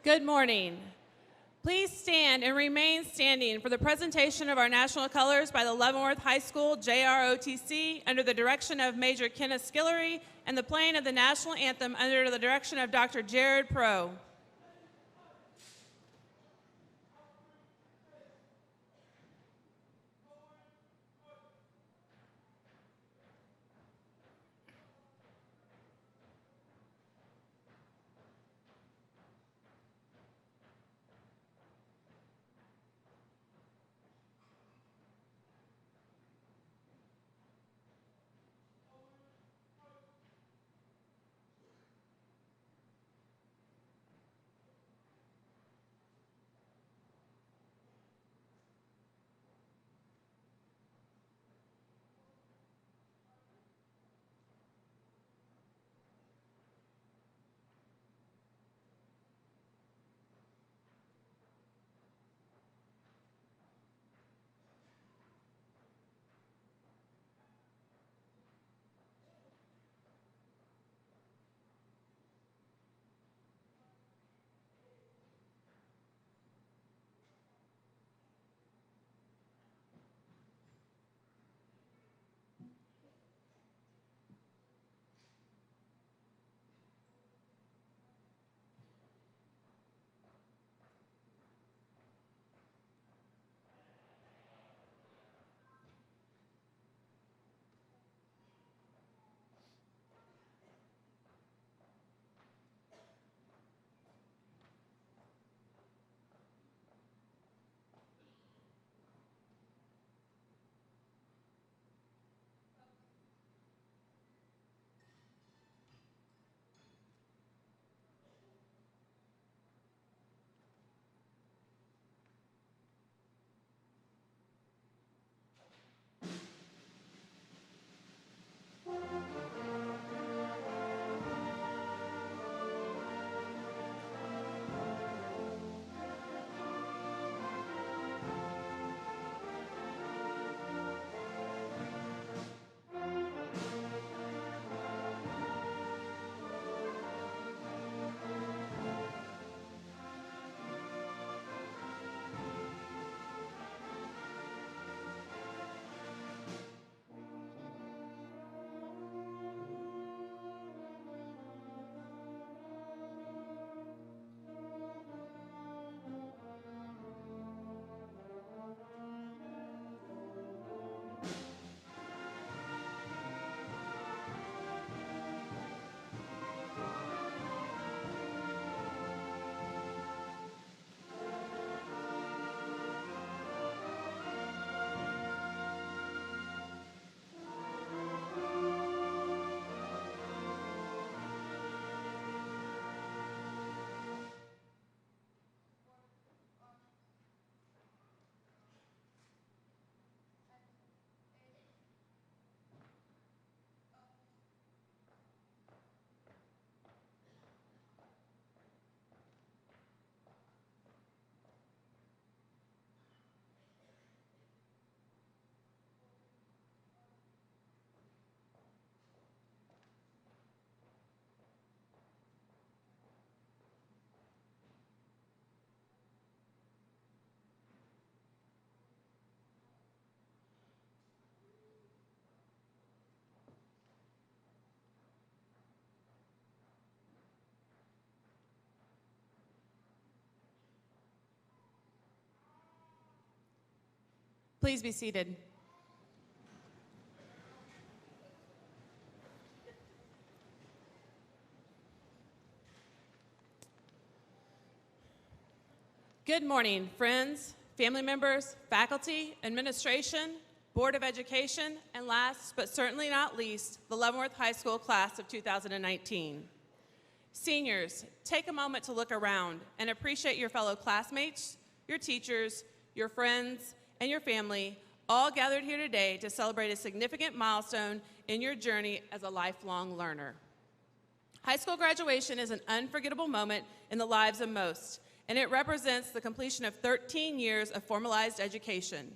Good morning. Please stand and remain standing for the presentation of our national colors by the Leavenworth High School JROTC under the direction of Major Kenneth Skillery and the playing of the national anthem under the direction of Dr. Jared Pro. Please be seated. Good morning, friends, family members, faculty, administration, Board of Education, and last but certainly not least, the Leavenworth High School class of 2019. Seniors, take a moment to look around and appreciate your fellow classmates, your teachers, your friends, and your family, all gathered here today to celebrate a significant milestone in your journey as a lifelong learner. High school graduation is an unforgettable moment in the lives of most, and it represents the completion of 13 years of formalized education.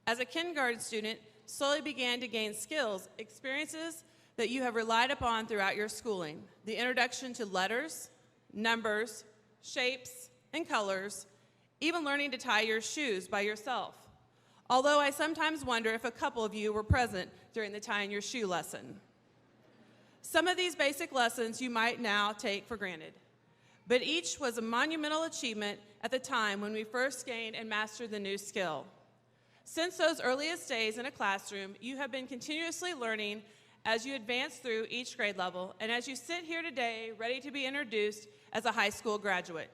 As a kindergarten student, slowly began to gain skills, experiences that you have relied upon throughout your schooling. The introduction to letters, numbers, shapes, and colors, even learning to tie your shoes by yourself. Although I sometimes wonder if a couple of you were present during the tying your shoe lesson. Some of these basic lessons you might now take for granted, but each was a monumental achievement at the time when we first gained and mastered the new skill. Since those earliest days in a classroom, you have been continuously learning as you advance through each grade level and as you sit here today ready to be introduced as a high school graduate.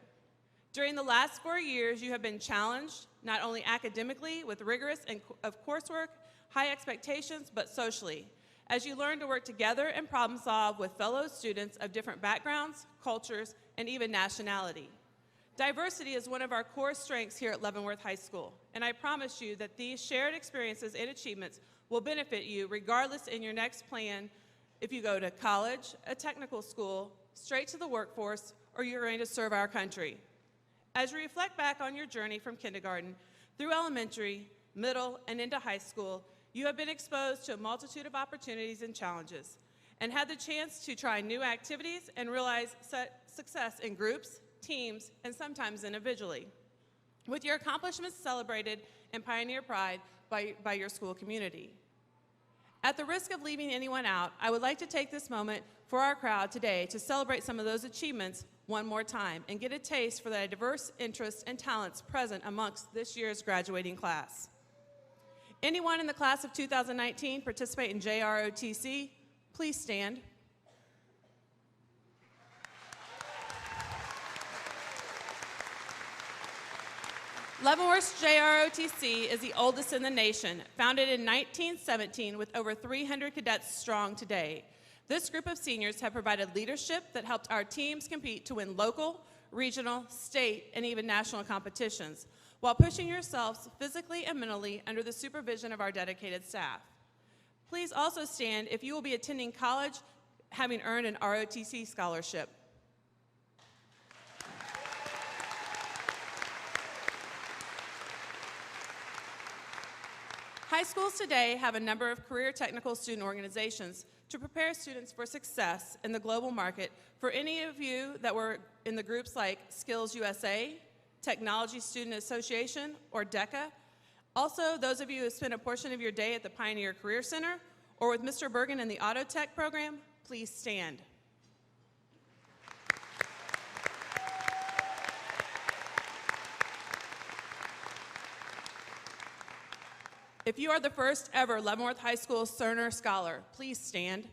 During the last 4 years, you have been challenged, not only academically with rigorous and of coursework, high expectations, but socially, as you learn to work together and problem solve with fellow students of different backgrounds, cultures, and even nationality. Diversity is one of our core strengths here at Leavenworth High School, and I promise you that these shared experiences and achievements will benefit you regardless in your next plan if you go to college, a technical school, straight to the workforce, or you're going to serve our country. As you reflect back on your journey from kindergarten through elementary, middle, and into high school, you have been exposed to a multitude of opportunities and challenges and had the chance to try new activities and realize success in groups, teams, and sometimes individually, with your accomplishments celebrated and pioneer pride by your school community. At the risk of leaving anyone out, I would like to take this moment for our crowd today to celebrate some of those achievements one more time and get a taste for the diverse interests and talents present amongst this year's graduating class. Anyone in the class of 2019 participate in JROTC? Please stand. Leavenworth's JROTC is the oldest in the nation, founded in 1917 with over 300 cadets strong today. This group of seniors have provided leadership that helped our teams compete to win local, regional, state, and even national competitions, while pushing yourselves physically and mentally under the supervision of our dedicated staff. Please also stand if you will be attending college having earned an ROTC scholarship. High schools today have a number of career technical student organizations to prepare students for success in the global market. For any of you that were in the groups like Skills USA, Technology Student Association, or DECA, also those of you who spent a portion of your day at the Pioneer Career Center or with Mr. Bergen in the Auto Tech program, please stand. If you are the first ever Leavenworth High School Cerner Scholar, please stand.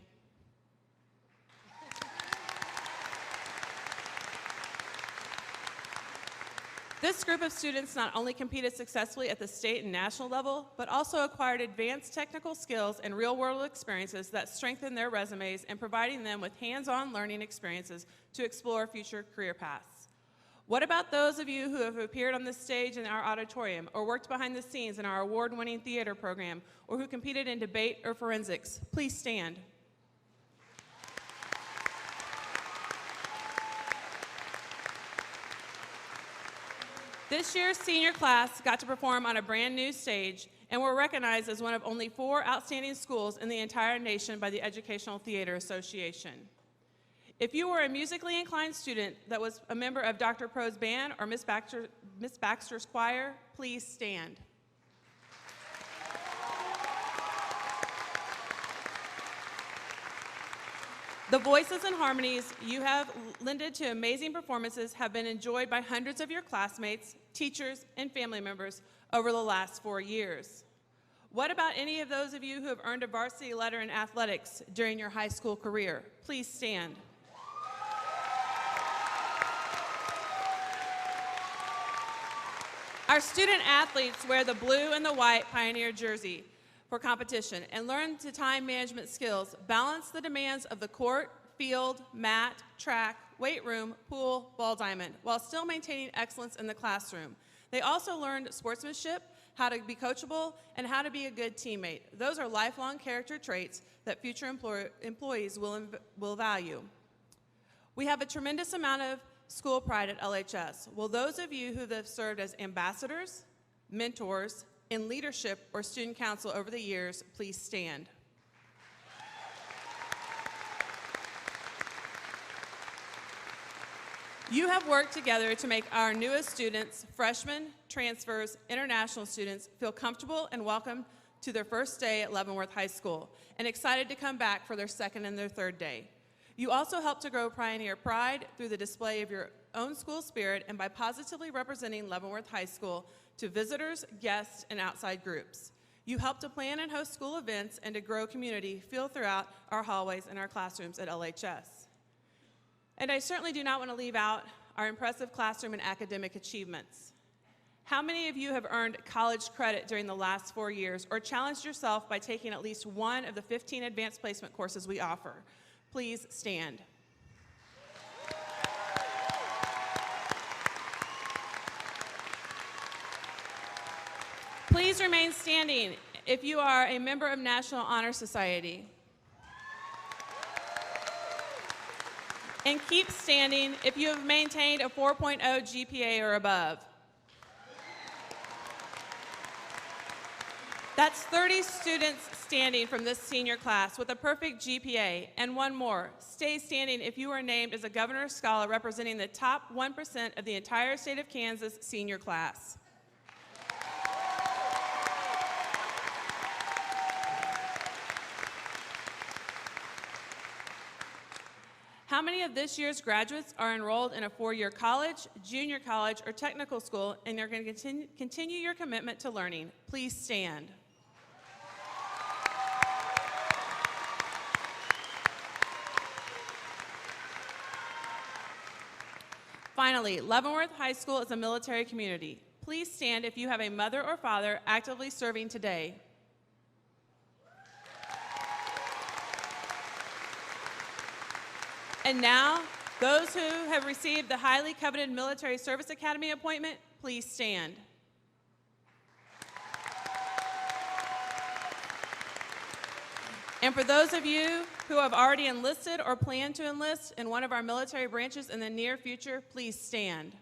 This group of students not only competed successfully at the state and national level, but also acquired advanced technical skills and real-world experiences that strengthen their resumes and providing them with hands-on learning experiences to explore future career paths. What about those of you who have appeared on the stage in our auditorium or worked behind the scenes in our award-winning theater program or who competed in debate or forensics? Please stand. This year's senior class got to perform on a brand new stage and were recognized as one of only 4 outstanding schools in the entire nation by the Educational Theater Association. If you were a musically inclined student that was a member of Dr. Pro's band or Miss Baxter's choir, please stand. The voices and harmonies you have lended to amazing performances have been enjoyed by hundreds of your classmates, teachers, and family members over the last 4 years. What about any of those of you who have earned a varsity letter in athletics during your high school career? Please stand. Our student athletes wear the blue and the white Pioneer jersey for competition and learn to time management skills, balance the demands of the court, field, mat, track, weight room, pool, ball diamond, while still maintaining excellence in the classroom. They also learned sportsmanship, how to be coachable, and how to be a good teammate. Those are lifelong character traits that future employees will value. We have a tremendous amount of school pride at LHS. Will those of you who have served as ambassadors, mentors, in leadership or student council over the years, please stand. You have worked together to make our newest students, freshmen, transfers, international students, feel comfortable and welcome to their first day at Leavenworth High School and excited to come back for their second and their third day. You also help to grow Pioneer pride through the display of your own school spirit and by positively representing Leavenworth High School to visitors, guests, and outside groups. You help to plan and host school events and to grow community feel throughout our hallways and our classrooms at LHS. And I certainly do not want to leave out our impressive classroom and academic achievements. How many of you have earned college credit during the last 4 years or challenged yourself by taking at least one of the 15 advanced placement courses we offer? Please stand. Please remain standing if you are a member of National Honor Society. And keep standing if you have maintained a 4.0 GPA or above. That's 30 students standing from this senior class with a perfect GPA. And one more, stay standing if you are named as a Governor's Scholar representing the top 1% of the entire state of Kansas senior class. How many of this year's graduates are enrolled in a 4-year college, junior college, or technical school and are going to continue your commitment to learning? Please stand. Finally, Leavenworth High School is a military community. Please stand if you have a mother or father actively serving today. And now, those who have received the highly coveted Military Service Academy appointment, please stand. And for those of you who have already enlisted or plan to enlist in one of our military branches in the near future, please stand.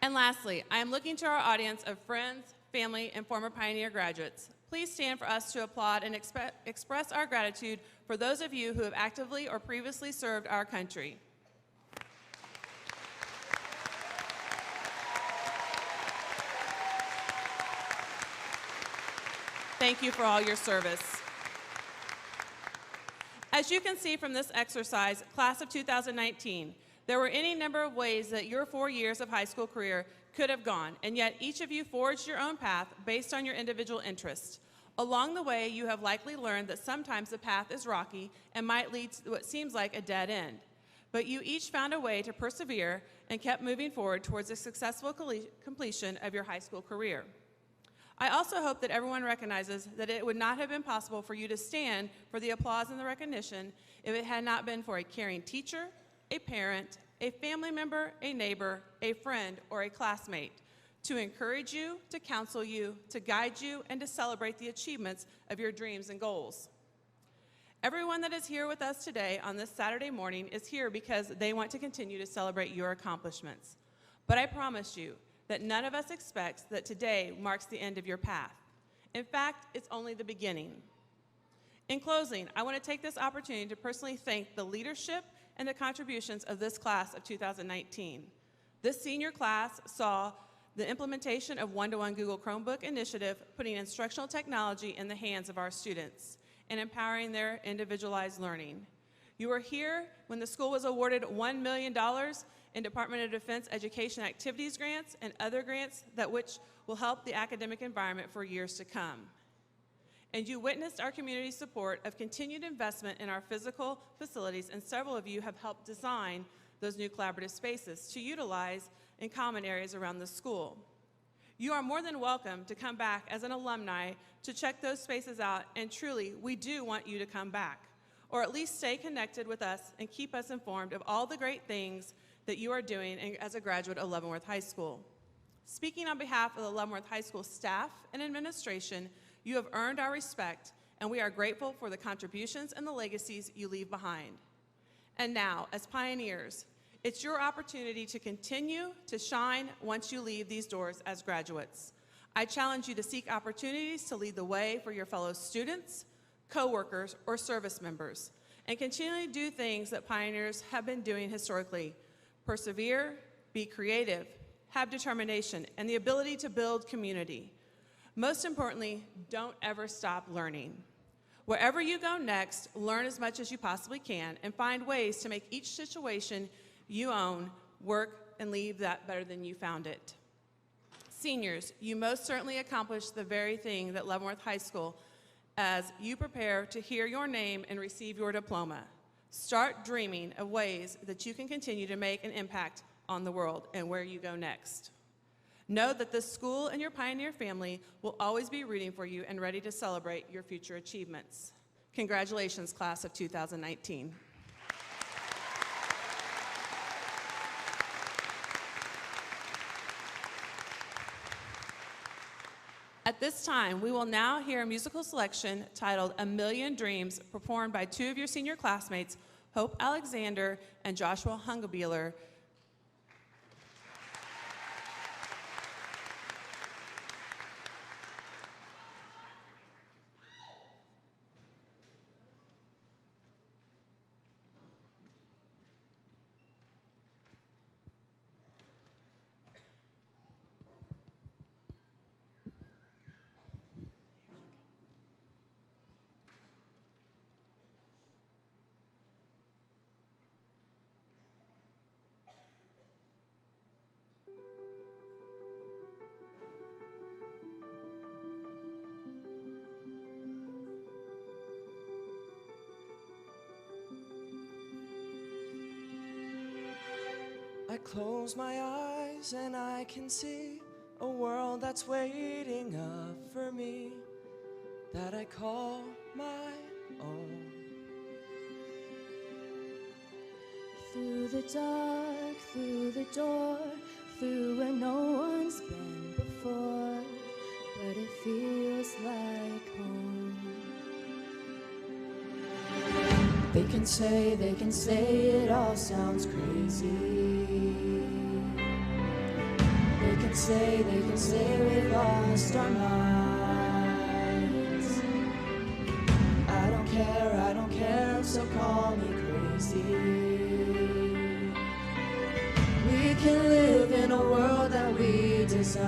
And lastly, I am looking to our audience of friends, family, and former Pioneer graduates. Please stand for us to applaud and express our gratitude for those of you who have actively or previously served our country. Thank you for all your service. As you can see from this exercise, class of 2019, there were any number of ways that your 4 years of high school career could have gone, and yet each of you forged your own path based on your individual interests. Along the way, you have likely learned that sometimes the path is rocky and might lead to what seems like a dead end. But you each found a way to persevere and kept moving forward towards a successful completion of your high school career. I also hope that everyone recognizes that it would not have been possible for you to stand for the applause and the recognition if it had not been for a caring teacher, a parent, a family member, a neighbor, a friend, or a classmate to encourage you, to counsel you, to guide you, and to celebrate the achievements of your dreams and goals. Everyone that is here with us today on this Saturday morning is here because they want to continue to celebrate your accomplishments. But I promise you that none of us expects that today marks the end of your path. In fact, it's only the beginning. In closing, I want to take this opportunity to personally thank the leadership and the contributions of this class of 2019. This senior class saw the implementation of one-to-one Google Chromebook initiative, putting instructional technology in the hands of our students and empowering their individualized learning. You were here when the school was awarded $1 million in Department of Defense education activities grants and other grants which will help the academic environment for years to come. And you witnessed our community's support of continued investment in our physical facilities, and several of you have helped design those new collaborative spaces to utilize in common areas around the school. You are more than welcome to come back as an alumni to check those spaces out, and truly, we do want you to come back, or at least stay connected with us and keep us informed of all the great things that you are doing as a graduate of Leavenworth High School. Speaking on behalf of the Leavenworth High School staff and administration, you have earned our respect, and we are grateful for the contributions and the legacies you leave behind. And now, as pioneers, it's your opportunity to continue to shine once you leave these doors as graduates. I challenge you to seek opportunities to lead the way for your fellow students, co-workers, or service members, and continually do things that pioneers have been doing historically. Persevere, be creative, have determination, and the ability to build community. Most importantly, don't ever stop learning. Wherever you go next, learn as much as you possibly can and find ways to make each situation you own work and leave that better than you found it. Seniors, you most certainly accomplished the very thing that Leavenworth High School as you prepare to hear your name and receive your diploma. Start dreaming of ways that you can continue to make an impact on the world and where you go next. Know that this school and your Pioneer family will always be rooting for you and ready to celebrate your future achievements. Congratulations, class of 2019. At this time, we will now hear a musical selection titled "A Million Dreams," performed by two of your senior classmates, Hope Alexander and Joshua Hungebeeler. I close my eyes and I can see a world that's waiting up for me, that I call my own. Through the dark, through the door, through where no one's been before, but it feels like home. They can say it all sounds crazy. They can say we've lost our minds. I don't care, so call me crazy. We can live in a world that we design.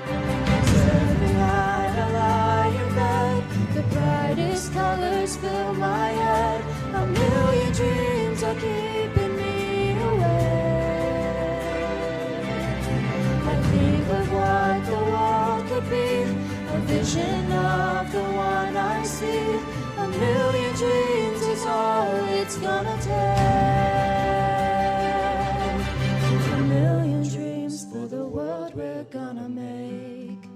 'Cause every night I lie in bed, the brightest colors fill my head. A million dreams are keeping me awake. I think of what the world could be, a vision of the one I see. A million dreams is all it's gonna take. A million dreams for the world we're gonna make.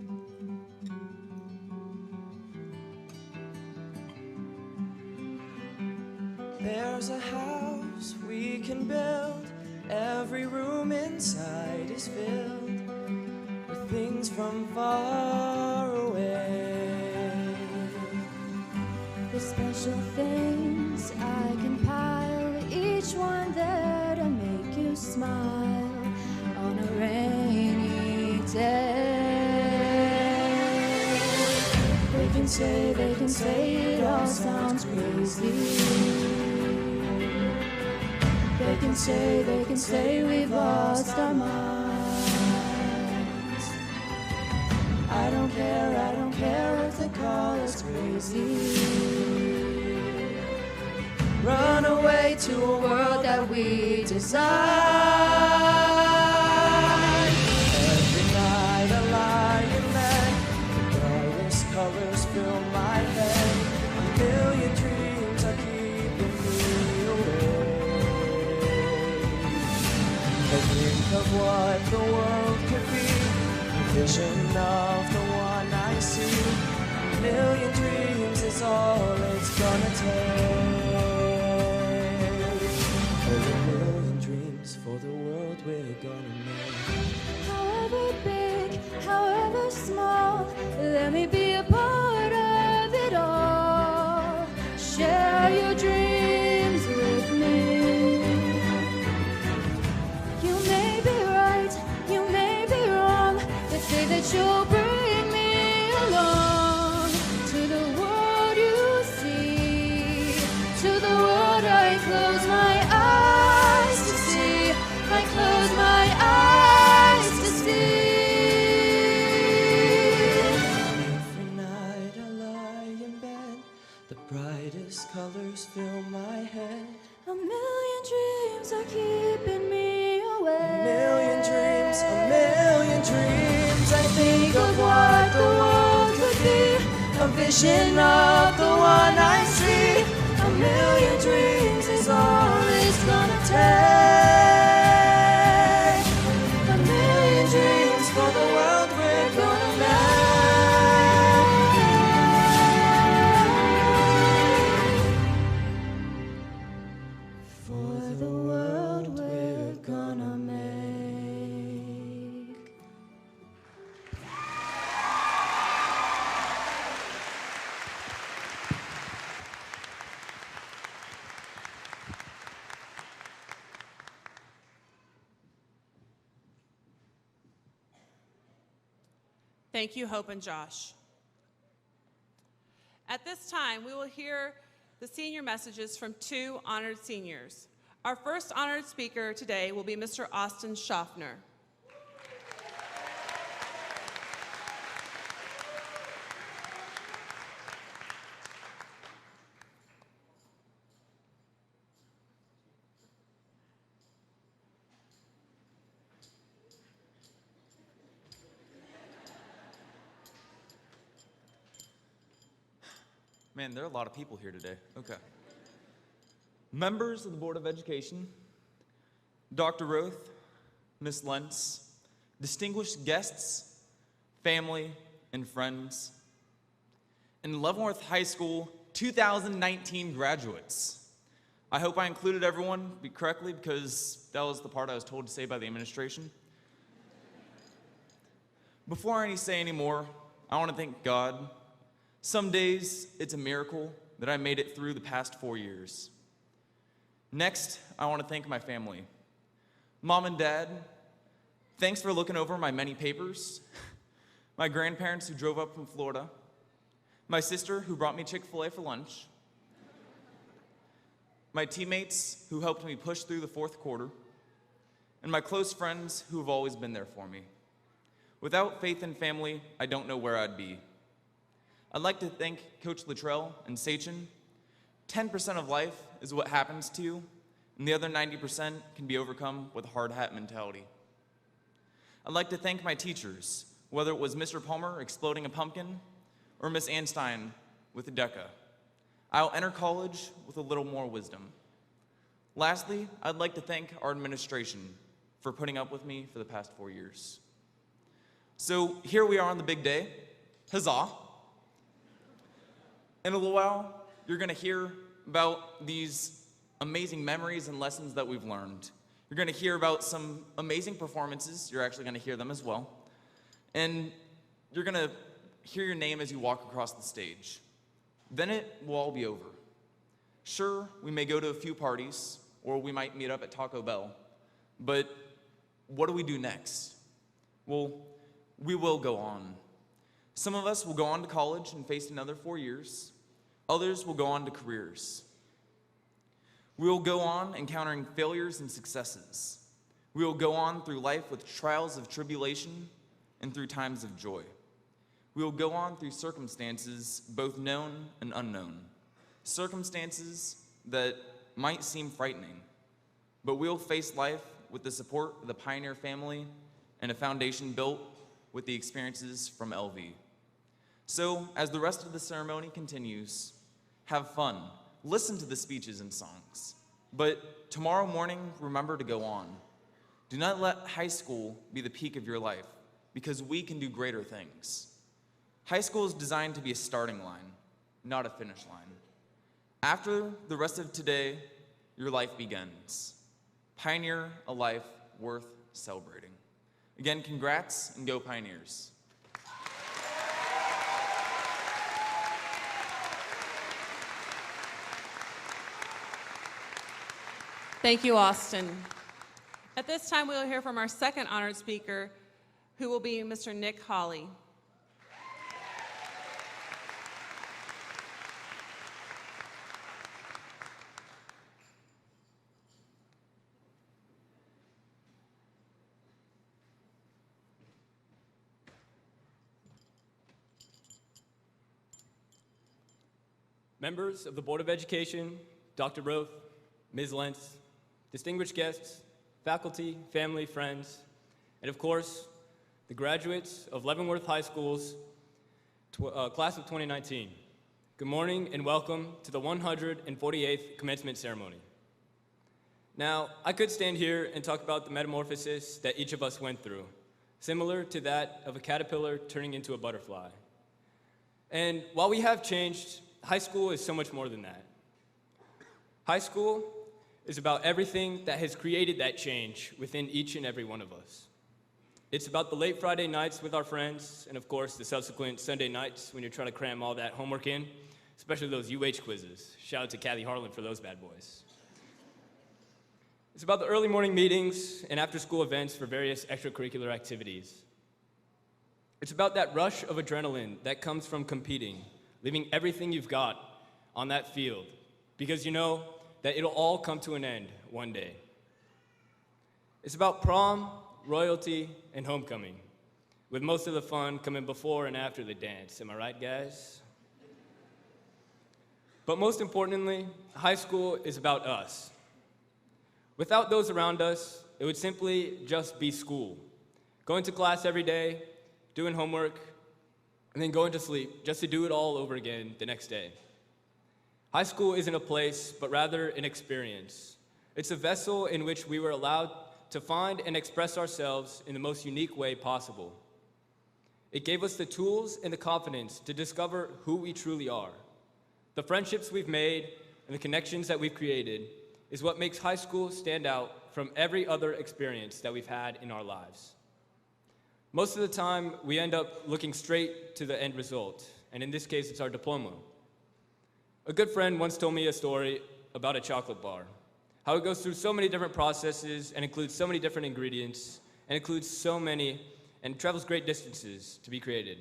There's a house we can build. Every room inside is filled with things from far away. The special things I compile, each one there to make you smile on a rainy day. They can say it all sounds crazy. They can say we've lost our minds. I don't care if they call us crazy. Run away to a world that we design. Every night I lie in bed, the brightest colors fill my head. A million dreams are keeping me awake. I think of what the world could be, a vision of the one I see. A million dreams is all it's gonna take. A million dreams for the world we're gonna make. However big, however small, let me be a part of it all. Share your dreams with me. You may be right, you may be wrong, dreams are keeping me awake. A million dreams. I Think of what the world could be, a vision of the one I see. A million dreams is all it's gonna take. A million dreams for the world we're gonna make. For the world we're gonna make. Thank you, Hope and Josh. At this time, we will hear the senior messages from two honored seniors. Our first honored speaker today will be Mr. Austin Schaffner. Man, there are a lot of people here today. Okay. Members of the Board of Education, Dr. Roth, Ms. Lentz, distinguished guests, family, and friends, and Leavenworth High School 2019 graduates. I hope I included everyone correctly because that was the part I was told to say by the administration. Before I say any more, I want to thank God. Some days, it's a miracle that I made it through the past 4 years. Next, I want to thank my family. Mom and Dad, thanks for looking over my many papers. My grandparents who drove up from Florida. My sister who brought me Chick-fil-A for lunch. My teammates who helped me push through the fourth quarter. And my close friends who have always been there for me. Without faith and family, I don't know where I'd be. I'd like to thank Coach Luttrell and Sachin. 10% of life is what happens to you, and the other 90% can be overcome with a hard hat mentality. I'd like to thank my teachers, whether it was Mr. Palmer exploding a pumpkin or Miss Anstein with a deca. I'll enter college with a little more wisdom. Lastly, I'd like to thank our administration for putting up with me for the past 4 years. So here we are on the big day. Huzzah! In a little while, you're going to hear about these amazing memories and lessons that we've learned. You're going to hear about some amazing performances. You're actually going to hear them as well. And you're going to hear your name as you walk across the stage. Then it will all be over. Sure, we may go to a few parties, or we might meet up at Taco Bell. But what do we do next? Well, we will go on. Some of us will go on to college and face another 4 years. Others will go on to careers. We will go on encountering failures and successes. We will go on through life with trials of tribulation and through times of joy. We will go on through circumstances both known and unknown. Circumstances that might seem frightening, but we'll face life with the support of the Pioneer family and a foundation built with the experiences from LV. So, as the rest of the ceremony continues, have fun, listen to the speeches and songs, but tomorrow morning, remember to go on. Do not let high school be the peak of your life, because we can do greater things. High school is designed to be a starting line, not a finish line. After the rest of today, your life begins. Pioneer a life worth celebrating. Again, congrats and go Pioneers. Thank you, Austin. At this time, we will hear from our second honored speaker, who will be Mr. Nick Hawley. Members of the Board of Education, Dr. Roth, Ms. Lentz, distinguished guests, faculty, family, friends, and of course, the graduates of Leavenworth High School's class of 2019. Good morning and welcome to the 148th commencement ceremony. Now, I could stand here and talk about the metamorphosis that each of us went through, similar to that of a caterpillar turning into a butterfly. And while we have changed, high school is so much more than that. High school is about everything that has created that change within each and every one of us. It's about the late Friday nights with our friends, and of course, the subsequent Sunday nights when you're trying to cram all that homework in, especially those UH quizzes. Shout out to Kathy Harlan for those bad boys. It's about the early morning meetings and after-school events for various extracurricular activities. It's about that rush of adrenaline that comes from competing, leaving everything you've got on that field, because you know that it'll all come to an end one day. It's about prom, royalty, and homecoming, with most of the fun coming before and after the dance. Am I right, guys? But most importantly, high school is about us. Without those around us, it would simply just be school. Going to class every day, doing homework, and then going to sleep just to do it all over again the next day. High school isn't a place, but rather an experience. It's a vessel in which we were allowed to find and express ourselves in the most unique way possible. It gave us the tools and the confidence to discover who we truly are. The friendships we've made and the connections that we've created is what makes high school stand out from every other experience that we've had in our lives. Most of the time, we end up looking straight to the end result, and in this case, it's our diploma. A good friend once told me a story about a chocolate bar, how it goes through so many different processes and includes so many different ingredients and includes so many and travels great distances to be created.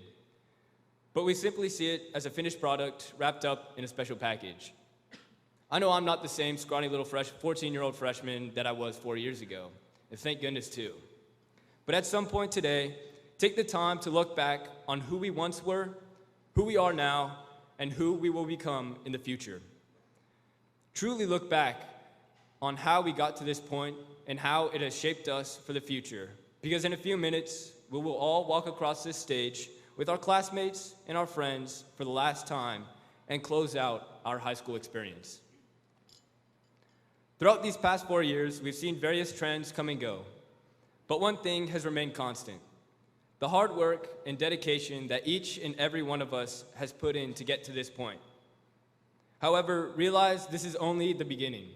But we simply see it as a finished product wrapped up in a special package. I know I'm not the same scrawny little 14-year-old freshman that I was 4 years ago, and thank goodness too. But at some point today, take the time to look back on who we once were, who we are now, and who we will become in the future. Truly look back on how we got to this point and how it has shaped us for the future. Because in a few minutes, we will all walk across this stage with our classmates and our friends for the last time and close out our high school experience. Throughout these past 4 years, we've seen various trends come and go. But one thing has remained constant: the hard work and dedication that each and every one of us has put in to get to this point. However, realize this is only the beginning.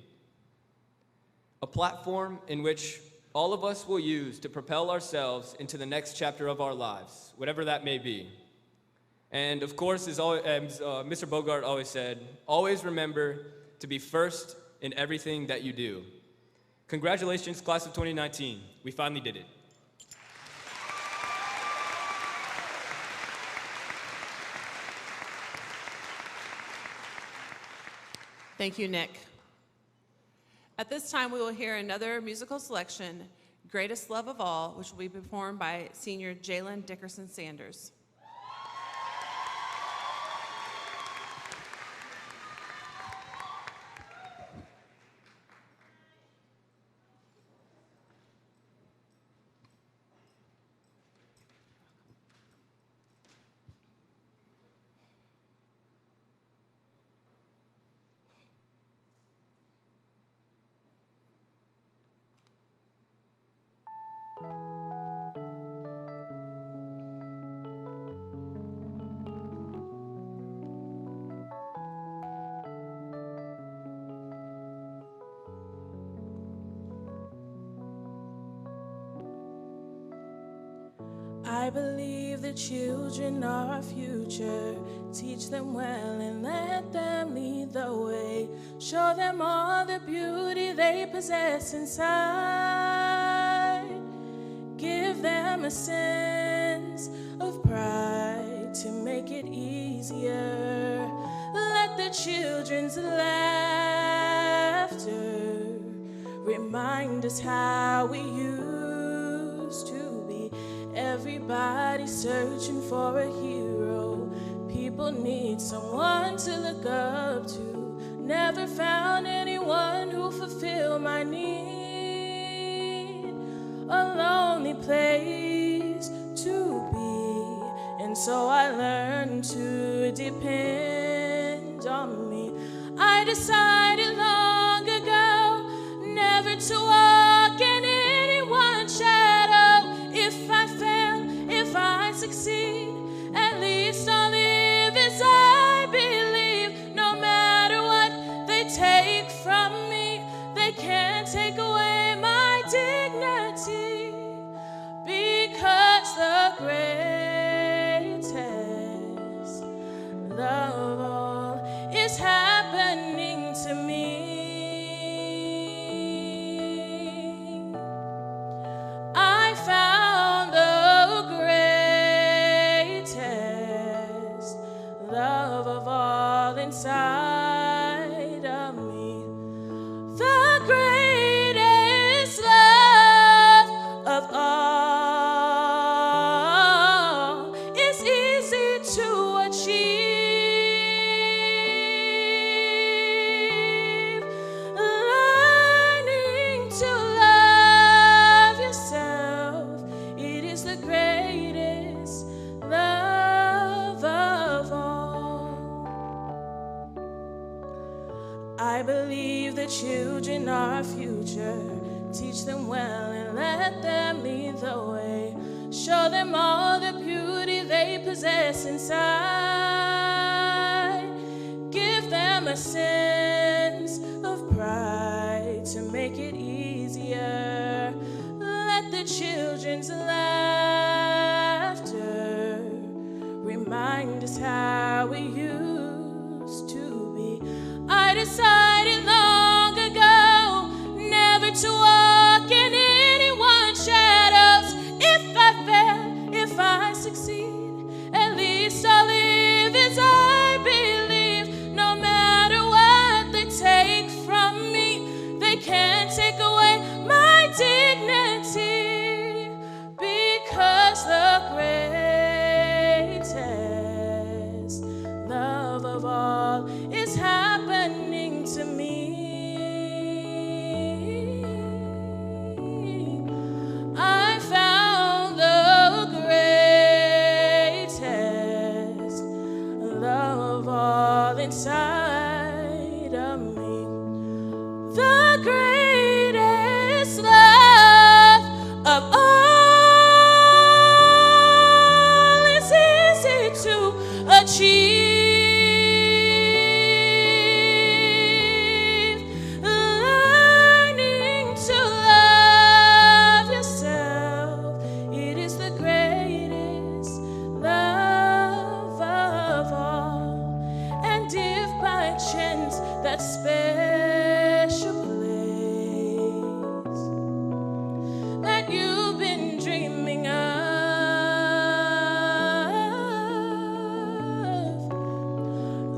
A platform in which all of us will use to propel ourselves into the next chapter of our lives, whatever that may be. And of course, as Mr. Bogart always said, always remember to be first in everything that you do. Congratulations, class of 2019. We finally did it. Thank you, Nick. At this time, we will hear another musical selection, Greatest Love of All, which will be performed by senior Jalen Dickerson Sanders. I believe the children are our future. Teach them well and let them lead the way. Show them all the beauty they possess inside. Give them a sense of pride to make it easier. Let the children's laughter remind us how we used to be. Everybody searching for a hero. People need someone to look up to. Never found anyone who fulfilled my needs. only place to be, and so I learned to depend on me. I decided long ago never to walk in anyone's shadow. If I fail, if I succeed, at least I'll live as I believe. No matter what they take from me, they can't take away my dignity, because the greatest love of all is happening to me. I found the greatest love of all inside of me. The greatest love of all is easy to achieve. Learning to love yourself, it is the greatest love of all. I believe that children are our future. Teach them well and let them lead the way. Show them all the beauty they possess inside. Give them a sense of pride to make it easier. Let the children's laughter remind us how we used to be. I decided long ago never to walk in anyone's shadows. If I fail, if I succeed, at least I'll live as I believe. No matter what they take from me, they can't take away my dignity, because the greatest love of all is happening to me. I found the greatest love of all inside of me. The greatest love of all is easy to achieve. Learning to love yourself, it is the greatest love of all. And if by chance that special place that you've been dreaming of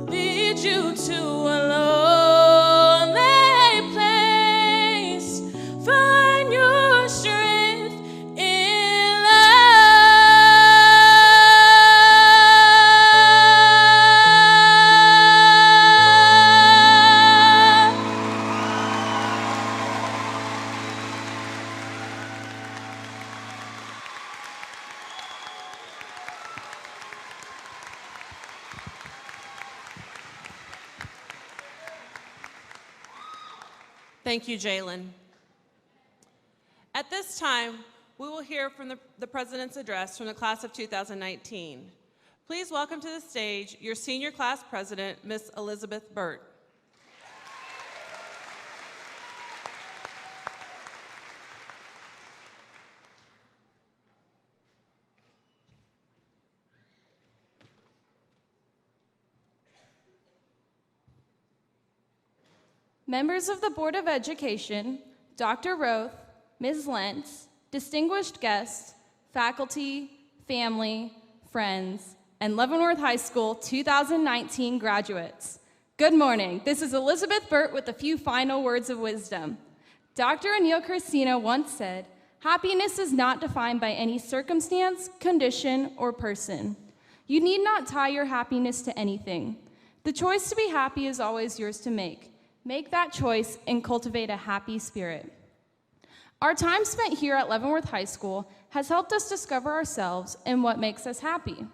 leads you to a lonely place, find your strength in love. Thank you, Jalen. At this time, we will hear from the President's address from the class of 2019. Please welcome to the stage your senior class president, Miss Elizabeth Burt. Members of the Board of Education, Dr. Roth, Ms. Lentz, distinguished guests, faculty, family, friends, and Leavenworth High School 2019 graduates. Good morning. This is Elizabeth Burt with a few final words of wisdom. Dr. Anil Christina once said, "Happiness is not defined by any circumstance, condition, or person. You need not tie your happiness to anything. The choice to be happy is always yours to make. Make that choice and cultivate a happy spirit." Our time spent here at Leavenworth High School has helped us discover ourselves and what makes us happy.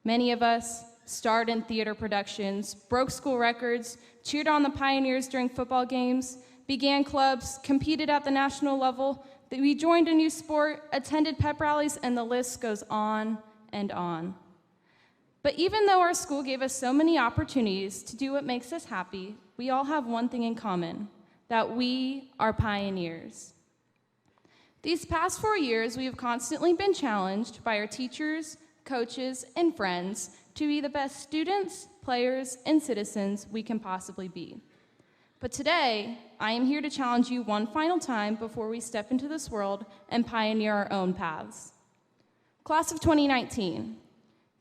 Many of us starred in theater productions, broke school records, cheered on the Pioneers during football games, began clubs, competed at the national level, we joined a new sport, attended pep rallies, and the list goes on and on. But even though our school gave us so many opportunities to do what makes us happy, we all have one thing in common, that we are pioneers. These past 4 years, we have constantly been challenged by our teachers, coaches, and friends to be the best students, players, and citizens we can possibly be. But today, I am here to challenge you one final time before we step into this world and pioneer our own paths. Class of 2019,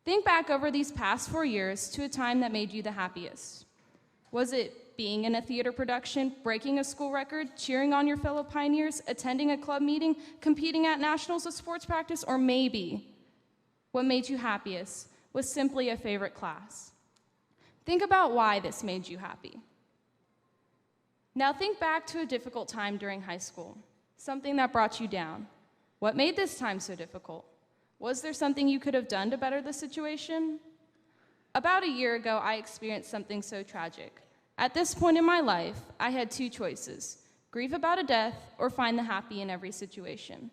think back over these past 4 years to a time that made you the happiest. Was it being in a theater production, breaking a school record, cheering on your fellow pioneers, attending a club meeting, competing at nationals of sports practice, or maybe what made you happiest was simply a favorite class? Think about why this made you happy. Now think back to a difficult time during high school, something that brought you down. What made this time so difficult? Was there something you could have done to better the situation? About a year ago, I experienced something so tragic. At this point in my life, I had two choices: grieve about a death or find the happy in every situation.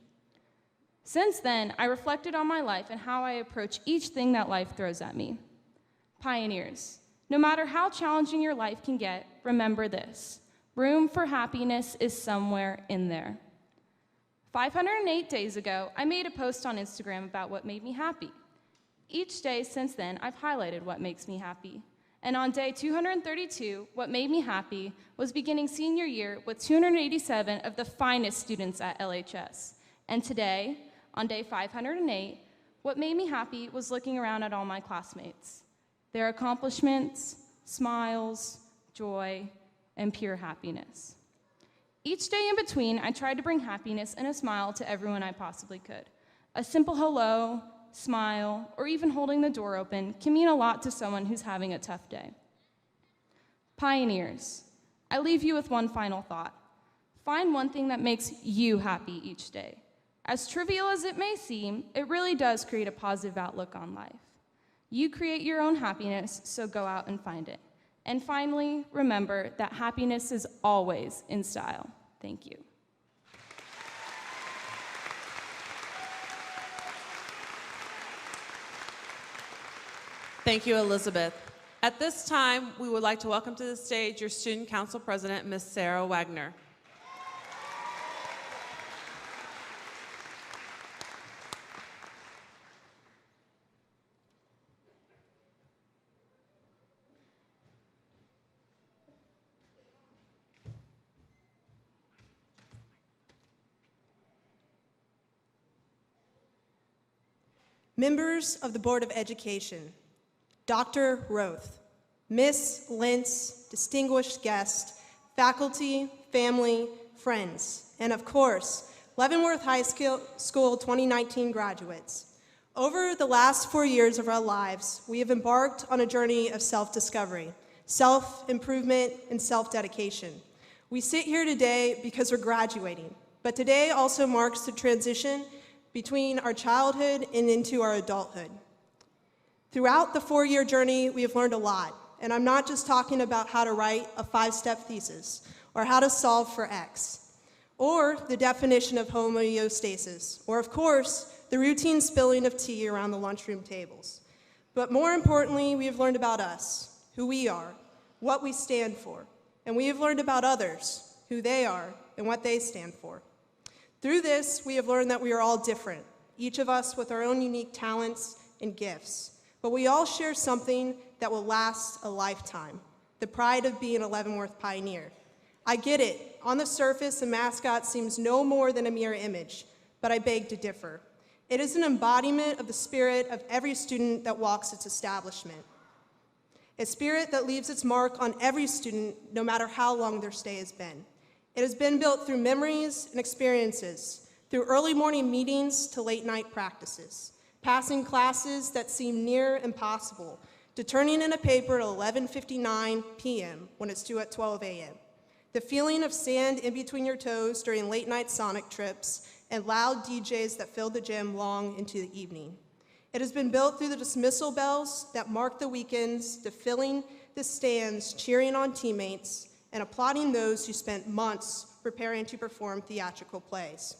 Since then, I reflected on my life and how I approach each thing that life throws at me. Pioneers, no matter how challenging your life can get, remember this: room for happiness is somewhere in there. 508 days ago, I made a post on Instagram about what made me happy. Each day since then, I've highlighted what makes me happy. And on day 232, what made me happy was beginning senior year with 287 of the finest students at LHS. And today, on day 508, what made me happy was looking around at all my classmates. Their accomplishments, smiles, joy, and pure happiness. Each day in between, I tried to bring happiness and a smile to everyone I possibly could. A simple hello, smile, or even holding the door open can mean a lot to someone who's having a tough day. Pioneers, I leave you with one final thought. Find one thing that makes you happy each day. As trivial as it may seem, it really does create a positive outlook on life. You create your own happiness, so go out and find it. And finally, remember that happiness is always in style. Thank you. Thank you, Elizabeth. At this time, we would like to welcome to the stage your Student Council President, Ms. Sarah Wagner. Members of the Board of Education, Dr. Roth, Ms. Lentz, distinguished guest, faculty, family, friends, and of course, Leavenworth High School 2019 graduates. Over the last 4 years of our lives, we have embarked on a journey of self-discovery, self-improvement, and self-dedication. We sit here today because we're graduating, but today also marks the transition between our childhood and into our adulthood. Throughout the 4-year journey, we have learned a lot, and I'm not just talking about how to write a 5-step thesis, or how to solve for X, or the definition of homeostasis, or of course, the routine spilling of tea around the lunchroom tables. But more importantly, we have learned about us, who we are, what we stand for, and we have learned about others, who they are, and what they stand for. Through this, we have learned that we are all different, each of us with our own unique talents and gifts, but we all share something that will last a lifetime, the pride of being a Leavenworth pioneer. I get it, on the surface, a mascot seems no more than a mere image, but I beg to differ. It is an embodiment of the spirit of every student that walks its establishment, a spirit that leaves its mark on every student, no matter how long their stay has been. It has been built through memories and experiences, through early morning meetings to late night practices, passing classes that seem near impossible, to turning in a paper at 11:59 p.m. when it's due at 12 a.m. The feeling of sand in between your toes during late-night Sonic trips and loud DJs that filled the gym long into the evening. It has been built through the dismissal bells that mark the weekends, to filling the stands, cheering on teammates, and applauding those who spent months preparing to perform theatrical plays.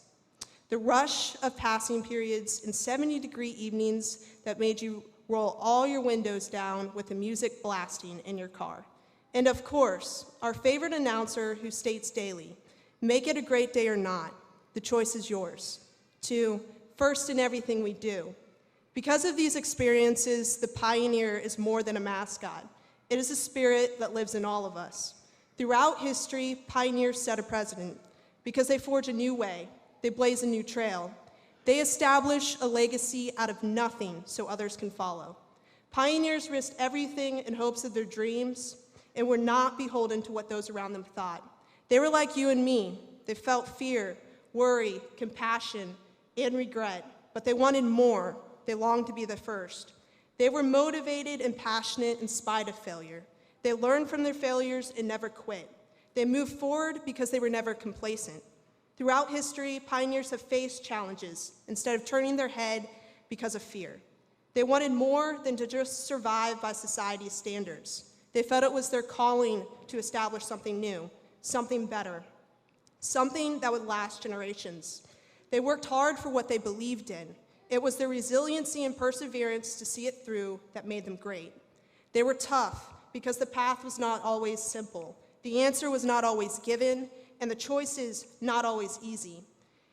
The rush of passing periods and 70-degree evenings that made you roll all your windows down with the music blasting in your car. And of course, our favorite announcer who states daily, make it a great day or not, the choice is yours. 2, first in everything we do. Because of these experiences, the Pioneer is more than a mascot. It is a spirit that lives in all of us. Throughout history, pioneers set a precedent because they forge a new way, they blaze a new trail. They establish a legacy out of nothing so others can follow. Pioneers risked everything in hopes of their dreams and were not beholden to what those around them thought. They were like you and me. They felt fear, worry, compassion, and regret, but they wanted more. They longed to be the first. They were motivated and passionate in spite of failure. They learned from their failures and never quit. They moved forward because they were never complacent. Throughout history, pioneers have faced challenges instead of turning their head because of fear. They wanted more than to just survive by society's standards. They felt it was their calling to establish something new, something better, something that would last generations. They worked hard for what they believed in. It was their resiliency and perseverance to see it through that made them great. They were tough because the path was not always simple. The answer was not always given, and the choices not always easy.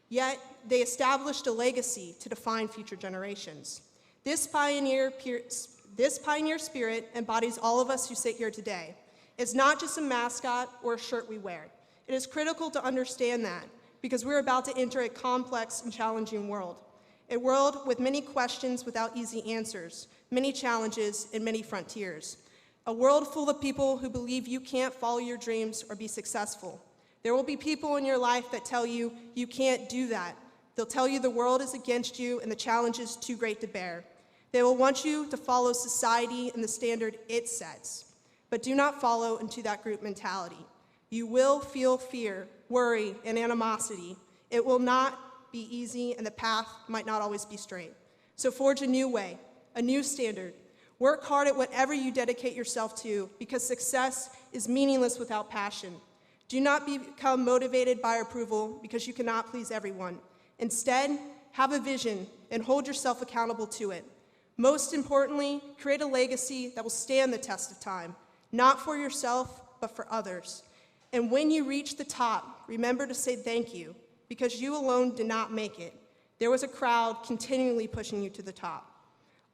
Yet, they established a legacy to define future generations. This pioneer spirit embodies all of us who sit here today. It's not just a mascot or a shirt we wear. It is critical to understand that because we're about to enter a complex and challenging world. A world with many questions without easy answers, many challenges, and many frontiers. A world full of people who believe you can't follow your dreams or be successful. There will be people in your life that tell you you can't do that. They'll tell you the world is against you and the challenge is too great to bear. They will want you to follow society and the standard it sets. But do not follow into that group mentality. You will feel fear, worry, and animosity. It will not be easy, and the path might not always be straight. So forge a new way, a new standard. Work hard at whatever you dedicate yourself to, because success is meaningless without passion. Do not become motivated by approval, because you cannot please everyone. Instead, have a vision and hold yourself accountable to it. Most importantly, create a legacy that will stand the test of time, not for yourself, but for others. And when you reach the top, remember to say thank you, because you alone did not make it. There was a crowd continually pushing you to the top.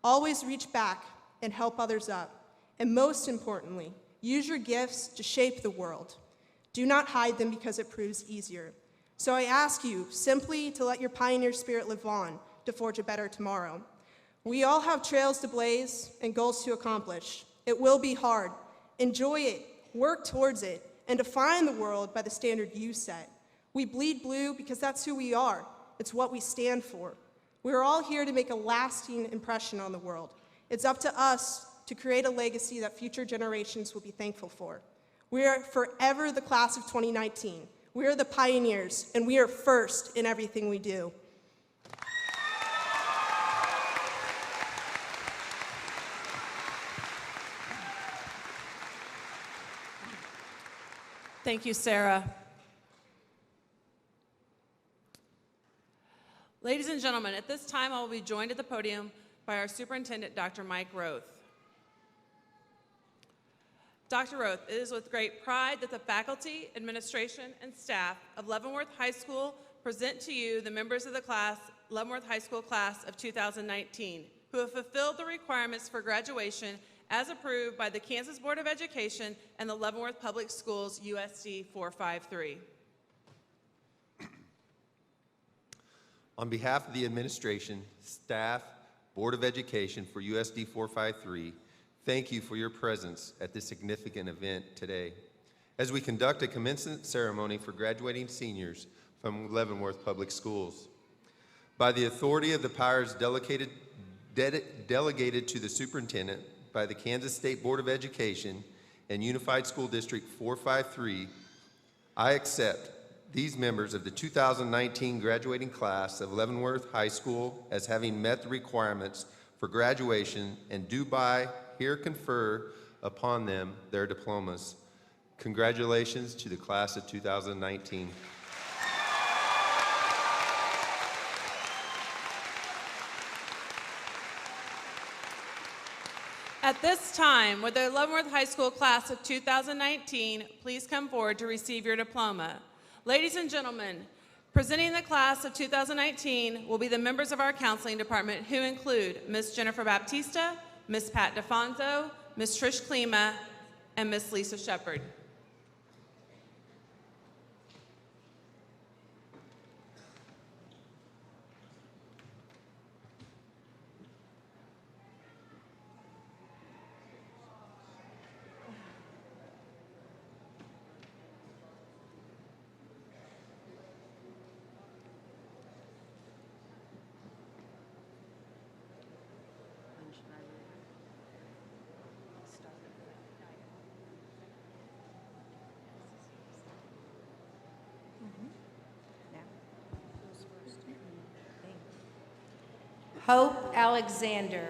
Always reach back and help others up. And most importantly, use your gifts to shape the world. Do not hide them because it proves easier. So I ask you simply to let your pioneer spirit live on, to forge a better tomorrow. We all have trails to blaze and goals to accomplish. It will be hard. Enjoy it, work towards it, and define the world by the standard you set. We bleed blue because that's who we are. It's what we stand for. We are all here to make a lasting impression on the world. It's up to us to create a legacy that future generations will be thankful for. We are forever the class of 2019. We are the pioneers, and we are first in everything we do. Thank you, Sarah. Ladies and gentlemen, at this time I will be joined at the podium by our superintendent, Dr. Mike Roth. Dr. Roth, it is with great pride that the faculty, administration, and staff of Leavenworth High School present to you the members of the Leavenworth High School class of 2019, who have fulfilled the requirements for graduation as approved by the Kansas Board of Education and the Leavenworth Public Schools USD 453. On behalf of the administration, staff, Board of Education for USD 453, thank you for your presence at this significant event today as we conduct a commencement ceremony for graduating seniors from Leavenworth Public Schools. By the authority of the powers delegated to the superintendent by the Kansas State Board of Education and Unified School District 453, I accept these members of the 2019 graduating class of Leavenworth High School as having met the requirements for graduation and do by here confer upon them their diplomas. Congratulations to the class of 2019. At this time, would the Leavenworth High School class of 2019 please come forward to receive your diploma? Ladies and gentlemen, presenting the class of 2019 will be the members of our counseling department, who include Ms. Jennifer Baptista, Ms. Pat DeFonso, Ms. Trish Klima, and Ms. Lisa Shepard. Hope Alexander.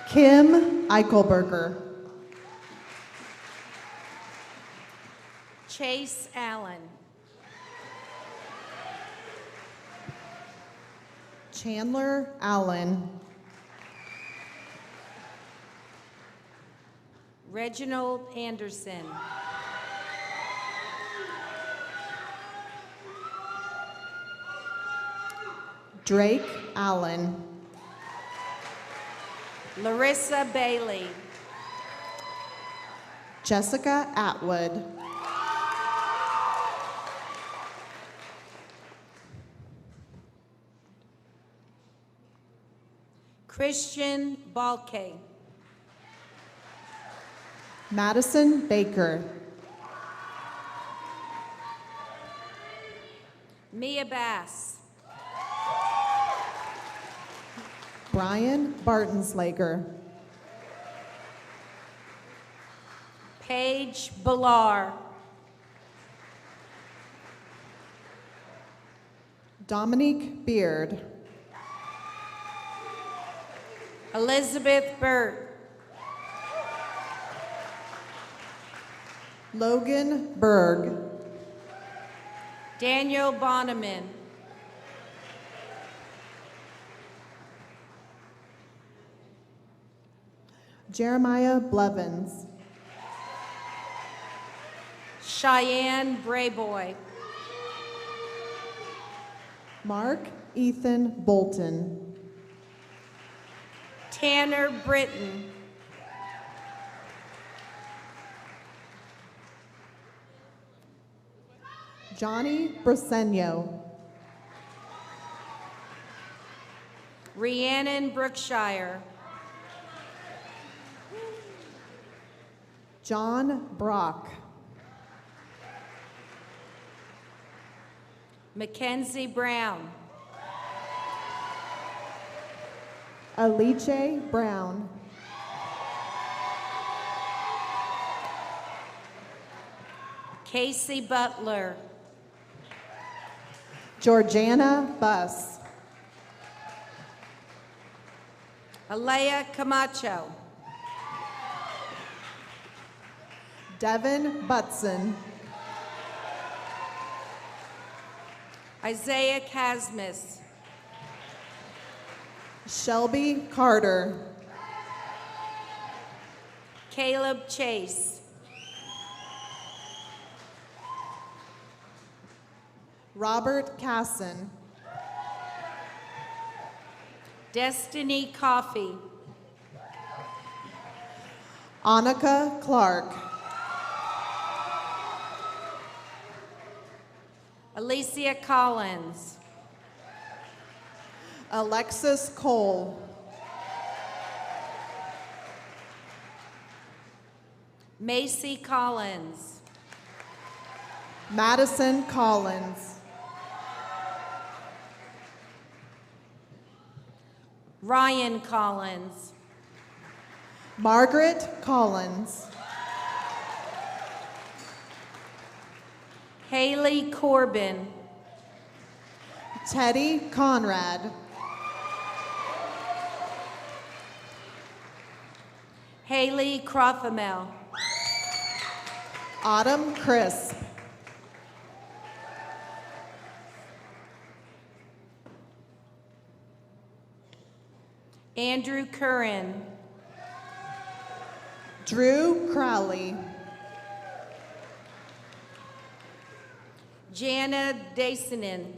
Kim Eichelberger. Chase Allen. Chandler Allen. Reginald Anderson. Drake Allen. Larissa Bailey. Jessica Atwood. Christian Balke. Madison Baker. Mia Bass. Brian Bartonslager. Paige Ballar. Dominique Beard. Elizabeth Burt. Logan Berg. Daniel Bonneman. Jeremiah Blevins. Cheyenne Brayboy. Mark Ethan Bolton. Tanner Britton. Johnny Briseño. Rhiannon Brookshire. John Brock. Mackenzie Brown. Alice Brown. Casey Butler. Georgiana Buss. Alea Camacho. Devin Butson. Isaiah Casmus. Shelby Carter. Caleb Chase. Robert Casson. Destiny Coffey. Annika Clark. Alicia Collins. Alexis Cole. Macy Collins. Madison Collins. Ryan Collins. Margaret Collins. Haley Corbin. Teddy Conrad. Haley Crothamel. Autumn Crisp. Andrew Curran. Drew Crowley. Jana Dasonen.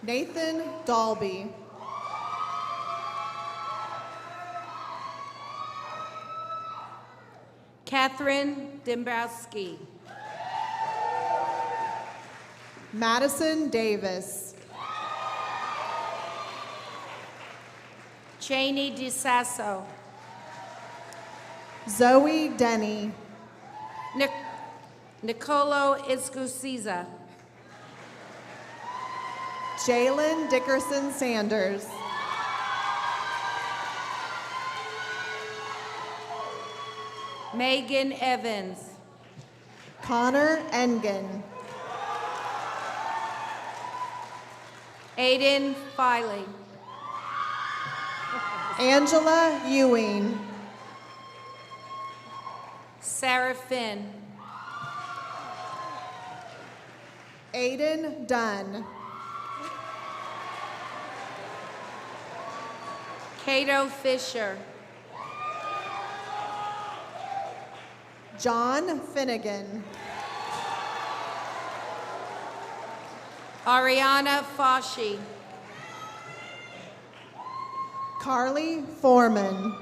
Nathan Dalby. Catherine Dembrowski. Madison Davis. Cheney DeSasso. Zoe Denny. Nicolo Iscusiza. Jalen Dickerson Sanders. Megan Evans. Connor Engen. Aiden Filey. Angela Ewing. Sarah Finn. Aiden Dunn. Cato Fisher. John Finnegan. Ariana Foshi. Carly Foreman.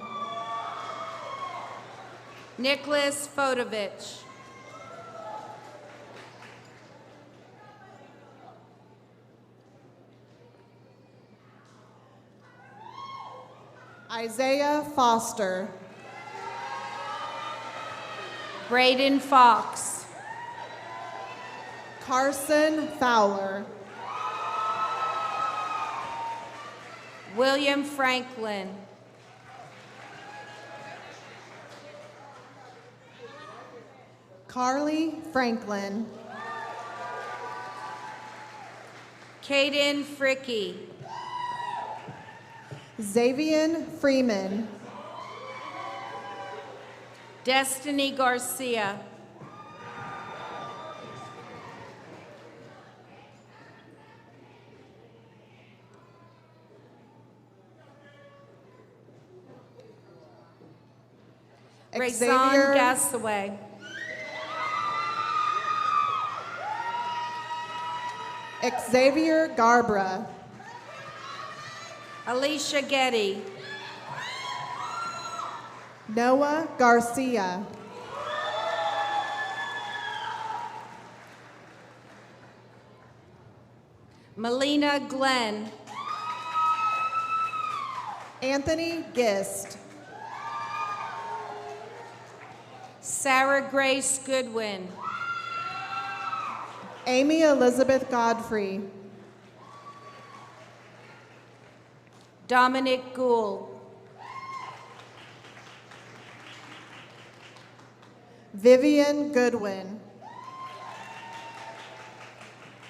Nicholas Fodovich. Isaiah Foster. Braden Fox. Carson Fowler. William Franklin. Carly Franklin. Caden Fricky. Xavier Freeman. Destiny Garcia. Rayson Xavier Gasaway. Xavier Garbra. Alicia Getty. Noah Garcia. Melina Glenn. Anthony Gist. Sarah Grace Goodwin. Amy Elizabeth Godfrey. Dominic Gould. Vivian Goodwin.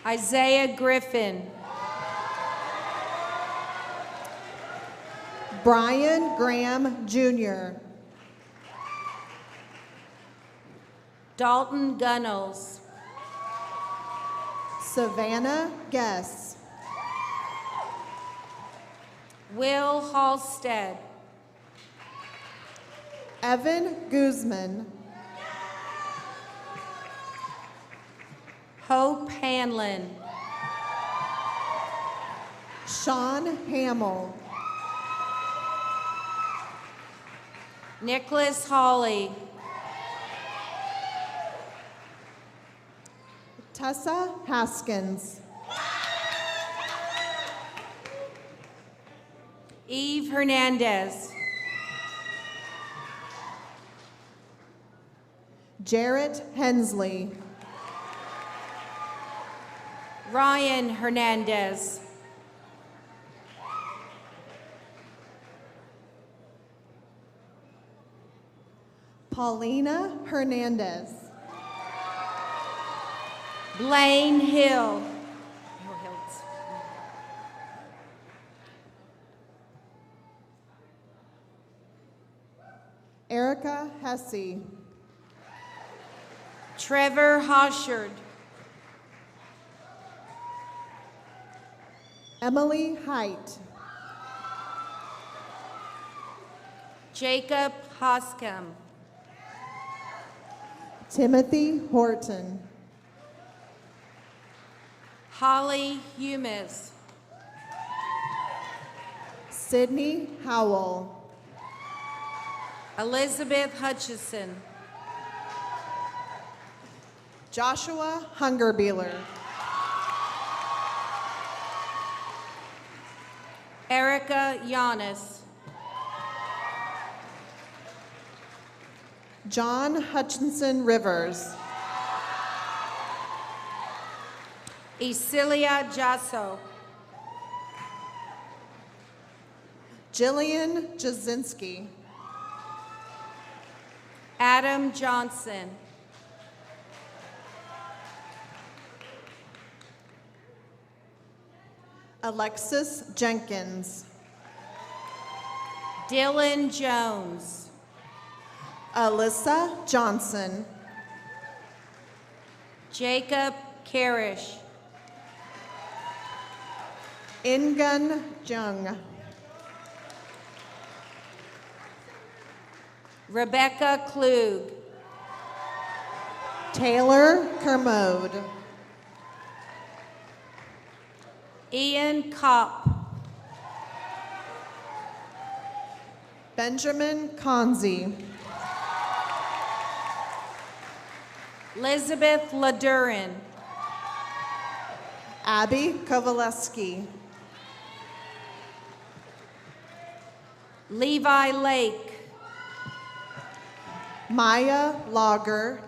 Isaiah Griffin. Brian Graham Jr. Dalton Gunnels. Savannah Guess. Will Halstead. Evan Guzman. Hope Hanlon. Sean Hamill. Nicholas Hawley. Tessa Haskins. Eve Hernandez. Jarrett Hensley. Ryan Hernandez. Paulina Hernandez. Blaine Hill. Erica Hesse. Trevor Hoshard. Emily Height. Jacob Hoscom. Timothy Horton. Holly Humes. Sydney Howell. Elizabeth Hutchison. Joshua Hungerbeeler. Erica Yanis. John Hutchinson Rivers. Isilia Jasso. Jillian Jasinski. Adam Johnson. Alexis Jenkins. Dylan Jones. Alyssa Johnson. Jacob Karish. Ingun Jung. Rebecca Klug. Taylor Kermode. Ian Kopp. Benjamin Conzi. Elizabeth Ladurin. Abby Kovaleski. Levi Lake. Maya Lager.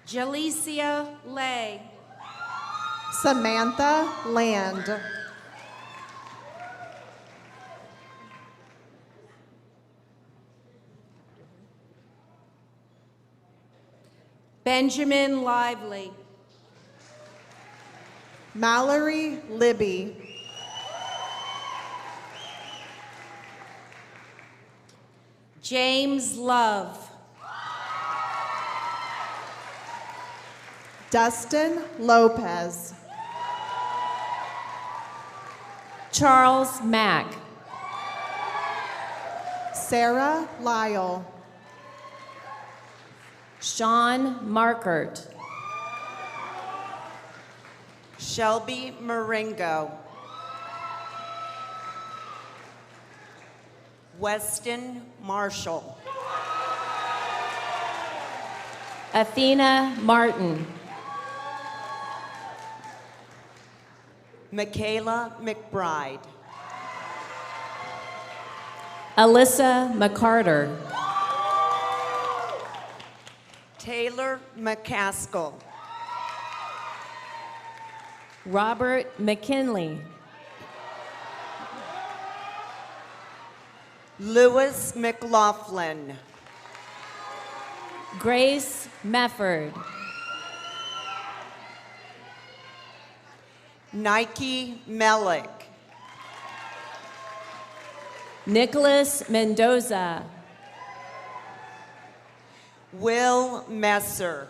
Jalicia Lay. Samantha Land. Benjamin Lively. Mallory Libby. James Love. Dustin Lopez. Charles Mack. Sarah Lyle. Sean Markert. Shelby Marengo. Weston Marshall. Athena Martin. Michaela McBride. Alyssa McCarter. Taylor McCaskill. Robert McKinley. Lewis McLaughlin. Grace Mefford. Nike Melick. Nicholas Mendoza. Will Messer.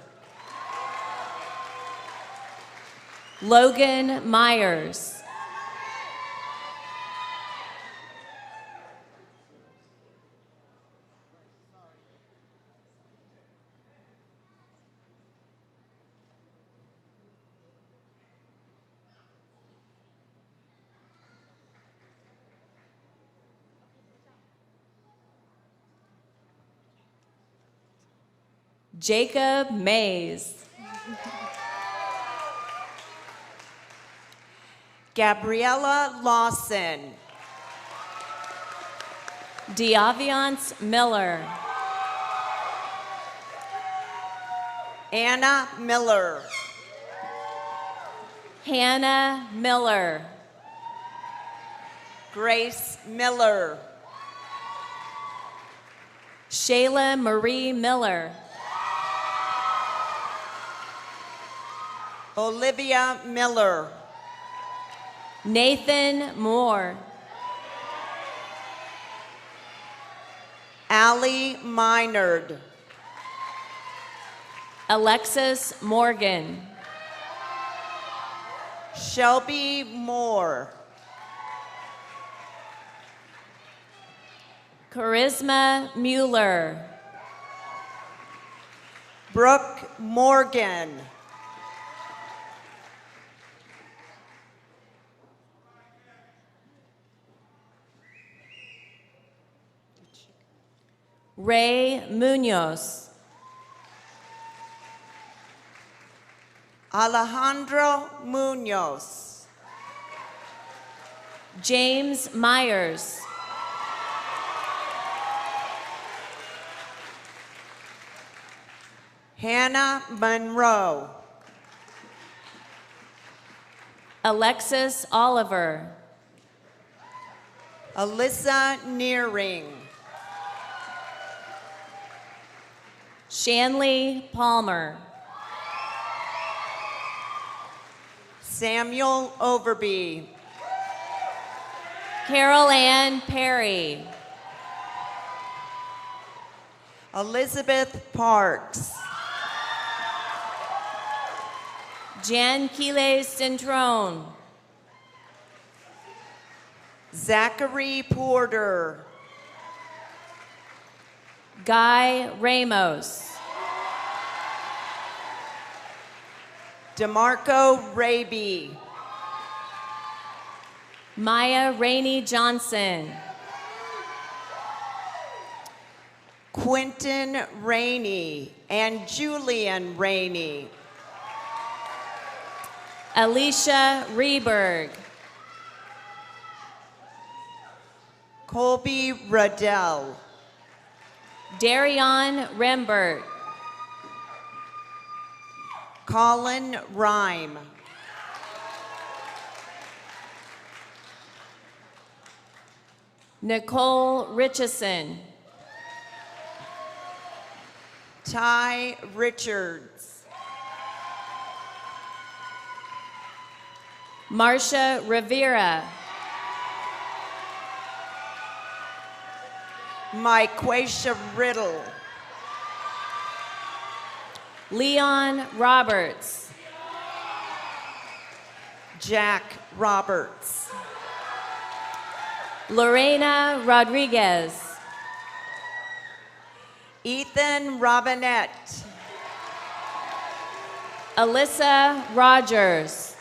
Logan Myers. Jacob Mays. Gabriella Lawson. Diaviance Miller. Anna Miller. Hannah Miller. Grace Miller. Shayla Marie Miller. Olivia Miller. Nathan Moore. Allie Minard. Alexis Morgan. Shelby Moore. Charisma Mueller. Brooke Morgan. Ray Munoz. Alejandro Munoz. James Myers. Hannah Monroe. Alexis Oliver. Alyssa Nearing. Shanley Palmer. Samuel Overby. Carol Ann Perry. Elizabeth Parks. Jan Kile Centrone. Zachary Porter. Guy Ramos. DeMarco Raby. Maya Rainey Johnson. Quentin Rainey and Julian Rainey. Alicia Reberg. Colby Riddell. Darion Rembert. Colin Rhyme. Nicole Richardson. Ty Richards. Marcia Rivera. Myquacia Riddle. Leon Roberts. Jack Roberts. Lorena Rodriguez. Ethan Robinette. Alyssa Rogers.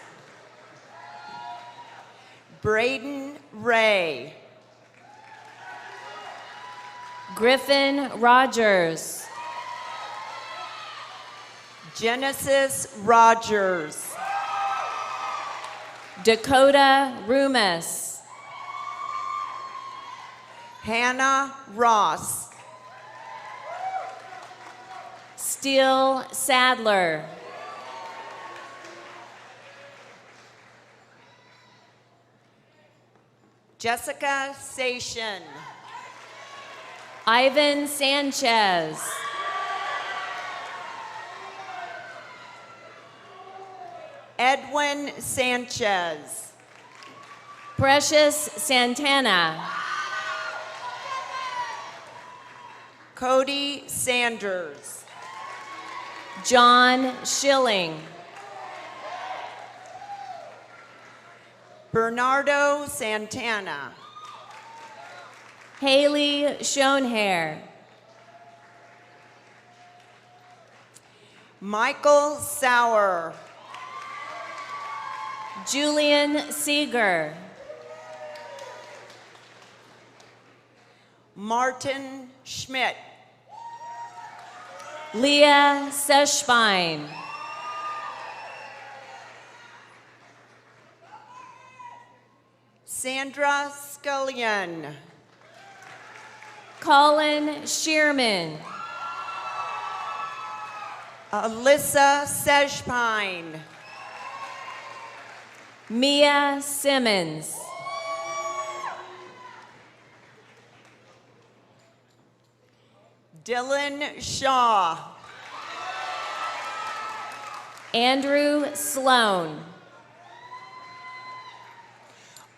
Braden Ray. Griffin Rogers. Genesis Rogers. Dakota Rumas. Hannah Ross. Steele Sadler. Jessica Sation. Ivan Sanchez. Edwin Sanchez. Precious Santana. Cody Sanders. John Schilling. Bernardo Santana. Haley Schoenhair. Michael Sauer. Julian Seeger. Martin Schmidt. Leah Seshbein. Sandra Scullion. Colin Shearman. Alyssa Seshpine. Mia Simmons. Dylan Shaw. Andrew Sloan.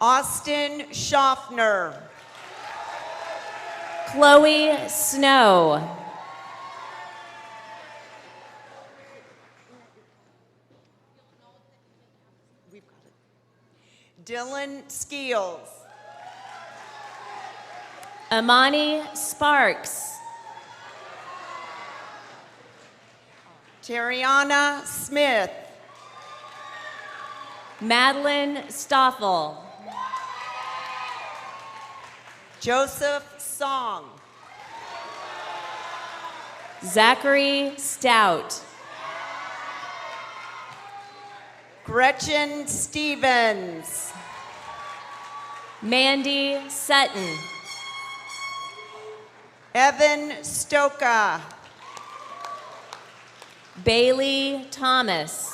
Austin Schaffner. Chloe Snow. Dylan Skeels. Amani Sparks. Terriana Smith. Madeline Stoffel. Joseph Song. Zachary Stout. Gretchen Stevens. Mandy Sutton. Evan Stoka. Bailey Thomas.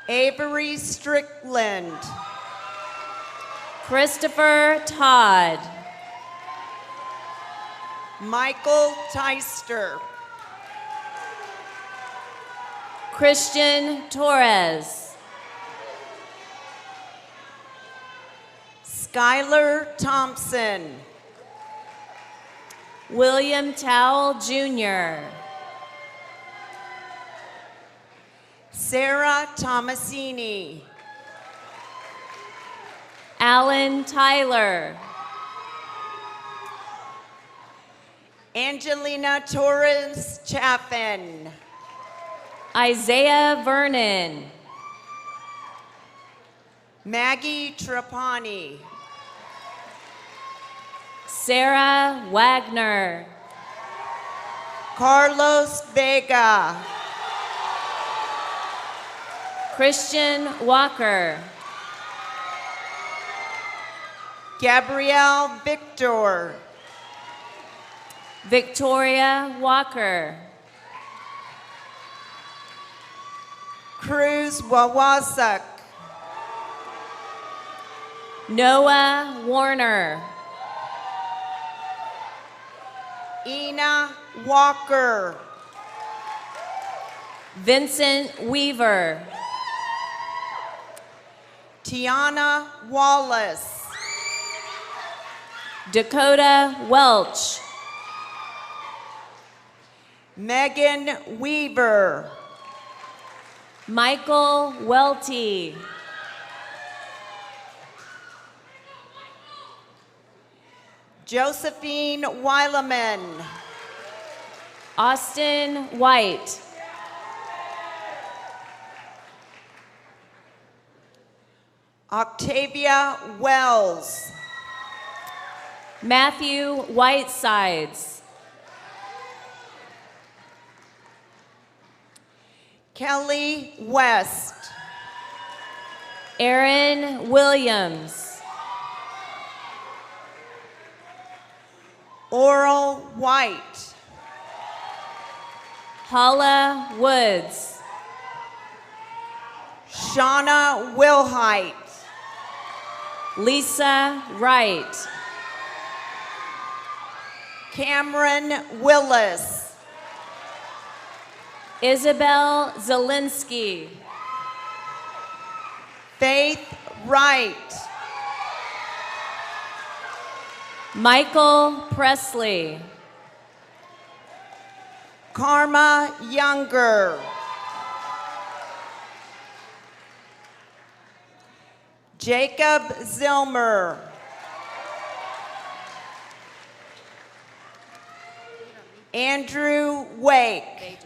Avery Strickland. Christopher Todd. Michael Teister. Christian Torres. Skylar Thompson. William Towell Jr. Sarah Tomasini. Alan Tyler. Angelina Torres Chaffin. Isaiah Vernon. Maggie Trapani. Sarah Wagner. Carlos Vega. Christian Walker. Gabrielle Victor. Victoria Walker. Cruz Wawasak. Noah Warner. Ina Walker. Vincent Weaver. Tiana Wallace. Dakota Welch. Megan Weaver. Michael Welty. Josephine Weileman. Austin White. Octavia Wells. Matthew Whitesides. Kelly West. Aaron Williams. Oral White. Hala Woods. Shauna Wilhite. Lisa Wright. Cameron Willis. Isabel Zielinski. Faith Wright. Michael Presley. Karma Younger. Jacob Zilmer. Andrew Wake.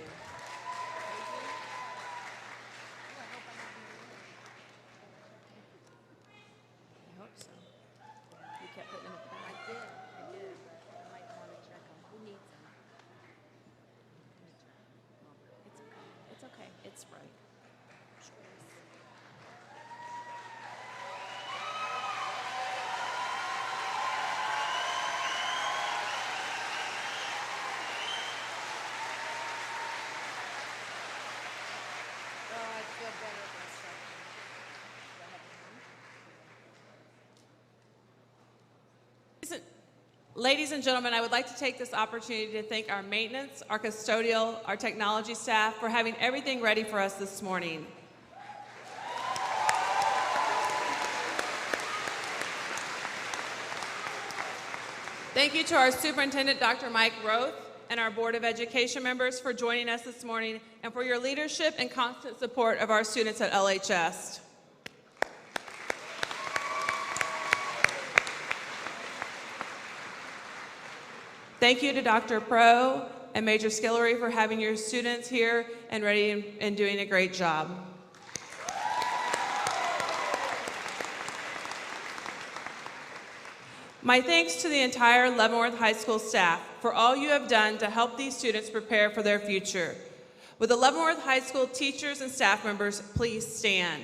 Ladies and gentlemen, I would like to take this opportunity to thank our maintenance, our custodial, our technology staff for having everything ready for us this morning. Thank you to our superintendent, Dr. Mike Roth, and our Board of Education members for joining us this morning and for your leadership and constant support of our students at LHS. Thank you to Dr. Pro and Major Skillery for having your students here and ready and doing a great job. My thanks to the entire Leavenworth High School staff for all you have done to help these students prepare for their future. Would the Leavenworth High School teachers and staff members please stand?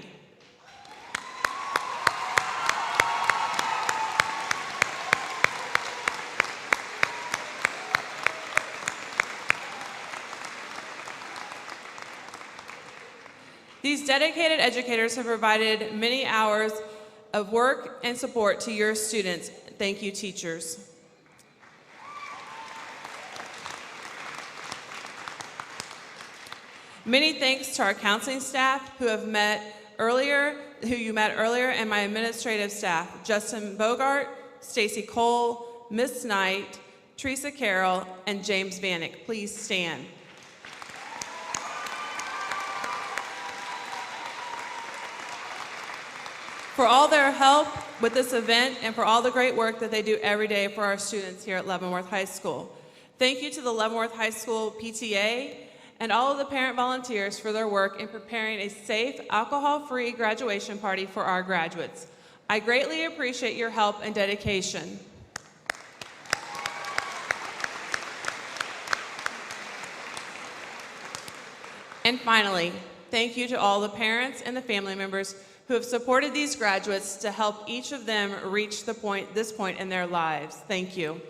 These dedicated educators have provided many hours of work and support to your students. Thank you, teachers. Many thanks to our counseling staff who you met earlier, and my administrative staff, Justin Bogart, Stacy Cole, Miss Knight, Teresa Carroll, and James Vanek. Please stand. For all their help with this event and for all the great work that they do every day for our students here at Leavenworth High School. Thank you to the Leavenworth High School PTA and all of the parent volunteers for their work in preparing a safe, alcohol-free graduation party for our graduates. I greatly appreciate your help and dedication. And finally, thank you to all the parents and the family members who have supported these graduates to help each of them reach this point in their lives. Thank you.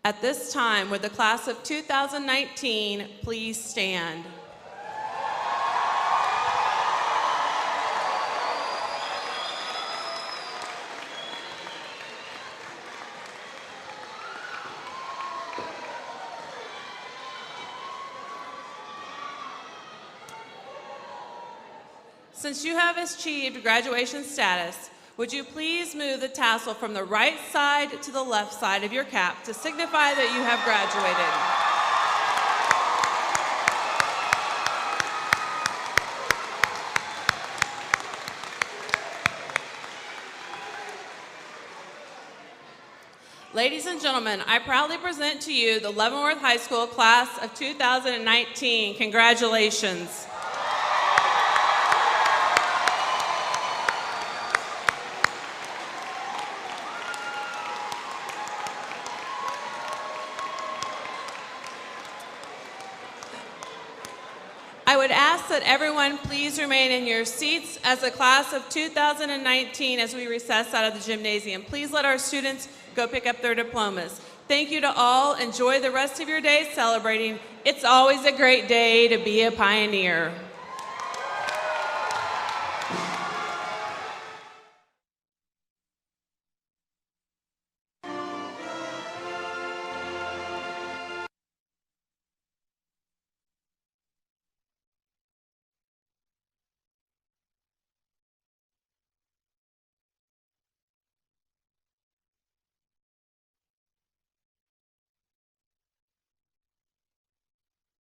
At this time, would the class of 2019 please stand? Since you have achieved graduation status, would you please move the tassel from the right side to the left side of your cap to signify that you have graduated? Ladies and gentlemen, I proudly present to you the Leavenworth High School class of 2019. Congratulations. I would ask that everyone please remain in your seats as the class of 2019 as we recess out of the gymnasium. Please let our students go pick up their diplomas. Thank you to all. Enjoy the rest of your day celebrating. It's always a great day to be a pioneer.